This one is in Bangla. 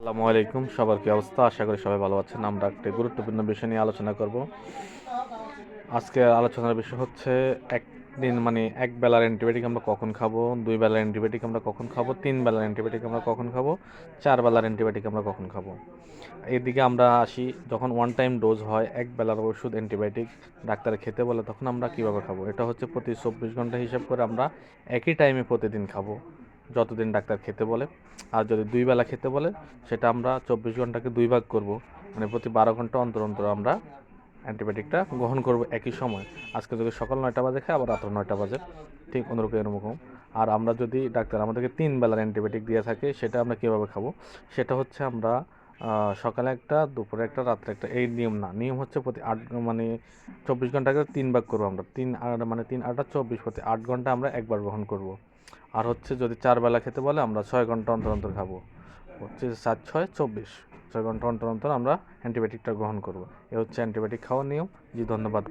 আসসালামু আলাইকুম, সবার কি অবস্থা? আশা করি সবাই ভালো আছেন। আমরা একটি গুরুত্বপূর্ণ বিষয় নিয়ে আলোচনা করব। আজকে আলোচনার বিষয় হচ্ছে একদিন এক বেলার অ্যান্টিবায়োটিক আমরা কখন খাবো, 2 বেলার অ্যান্টিবায়োটিক আমরা কখন খাবো, 3 বেলার অ্যান্টিবায়োটিক আমরা কখন খাবো, 4 বেলার অ্যান্টিবায়োটিক আমরা কখন খাবো। এদিকে আমরা আসি, যখন ওয়ান টাইম ডোজ হয় 1 বেলার ওষুধ অ্যান্টিবায়োটিক ডাক্তার খেতে বলে, তখন আমরা কিভাবে খাবো। এটা হচ্ছে প্রতি 24 ঘন্টা হিসাব করে আমরা একই টাইমে প্রতিদিন খাবো, যতদিন ডাক্তার খেতে বলে। আর যদি 2 বেলা খেতে বলে, সেটা আমরা 24 ঘন্টাকে 2 ভাগ করব, প্রতি 12 ঘন্টা অন্তর অন্তর আমরা অ্যান্টিবায়োটিকটা গ্রহণ করব একই সময়। আজকে যদি সকাল 9টা বাজে খাই, আবার রাত্র 9টা বাজে, ঠিক অনুরূপ এরকম। আর আমরা যদি ডাক্তার আমাদেরকে 3 বেলার অ্যান্টিবায়োটিক দিয়ে থাকে, সেটা আমরা কীভাবে খাবো। সেটা হচ্ছে আমরা সকালে একটা, দুপুরে একটা, রাত্রে একটা, এই নিয়ম না। নিয়ম হচ্ছে প্রতি 24 ঘন্টাকে 3 ভাগ করবো আমরা। 3 8 24, প্রতি 8 ঘন্টা আমরা একবার গ্রহণ করব। আর হচ্ছে যদি 4 বেলা খেতে বলে, আমরা 6 ঘন্টা অন্তর অন্তর খাবো। হচ্ছে 7 6 24, 6 ঘন্টা অন্তর অন্তর আমরা অ্যান্টিবায়োটিকটা গ্রহণ করব। এ হচ্ছে অ্যান্টিবায়োটিক খাওয়ার নিয়ম। জি, ধন্যবাদ।